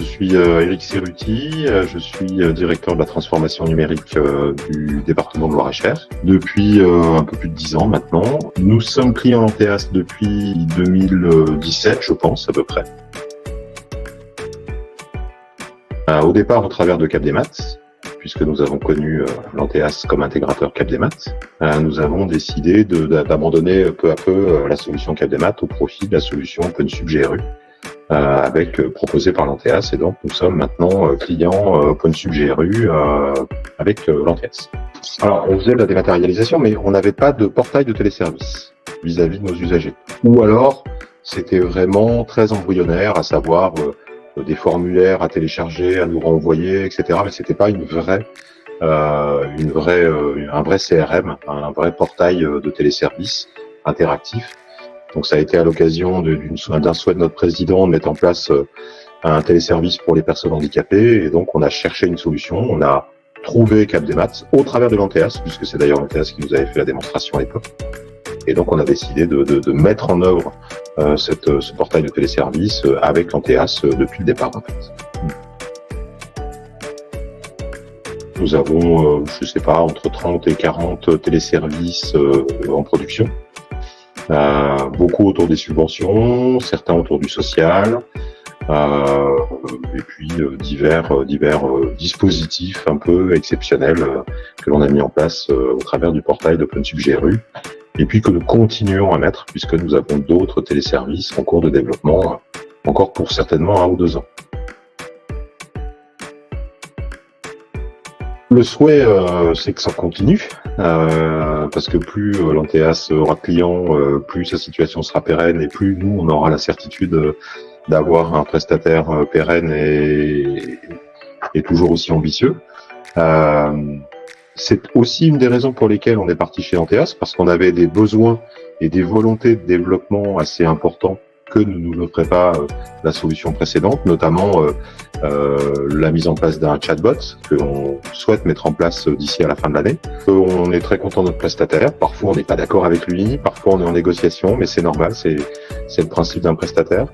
Je suis Éric Cerruti, je suis directeur de la transformation numérique du département de Loir-et-Cher depuis un peu plus de 10 ans maintenant. Nous sommes clients Lanteas depuis 2017, je pense, à peu près. Au départ, au travers de Capdemat, puisque nous avons connu Lanteas comme intégrateur Capdemat, nous avons décidé d'abandonner peu à peu la solution Capdemat au profit de la solution OpenSUB GRU, proposée par Lanteas, et donc nous sommes maintenant clients OpenSUB GRU avec Lanteas. Alors, on faisait de la dématérialisation, mais on n'avait pas de portail de téléservice vis-à-vis de nos usagers. Ou alors, c'était vraiment très embryonnaire, à savoir des formulaires à télécharger, à nous renvoyer, etc. Mais c'était pas un vrai CRM, un vrai portail de téléservice interactif. Donc ça a été à l'occasion d'un souhait de notre président de mettre en place un téléservice pour les personnes handicapées, et donc on a cherché une solution, on a trouvé Capdemat au travers de Lanteas, puisque c'est d'ailleurs Lanteas qui nous avait fait la démonstration à l'époque. Et donc on a décidé de mettre en œuvre ce portail de téléservice avec Lanteas depuis le départ en fait. Nous avons, je sais pas, entre 30 et 40 téléservices en production. Beaucoup autour des subventions, certains autour du social, et puis divers dispositifs un peu exceptionnels que l'on a mis en place au travers du portail d'OpenSUB GRU, et puis que nous continuons à mettre puisque nous avons d'autres téléservices en cours de développement, encore pour certainement 1 ou 2 ans. Le souhait, c'est que ça continue, parce que plus Lanteas aura de clients, plus sa situation sera pérenne, et plus nous, on aura la certitude d'avoir un prestataire pérenne et toujours aussi ambitieux. C'est aussi une des raisons pour lesquelles on est parti chez Lanteas, parce qu'on avait des besoins et des volontés de développement assez importants que ne nous offrait pas la solution précédente, notamment la mise en place d'un chatbot que l'on souhaite mettre en place d'ici à la fin de l'année. On est très content de notre prestataire. Parfois, on n'est pas d'accord avec lui, parfois on est en négociation, mais c'est normal, c'est le principe d'un prestataire.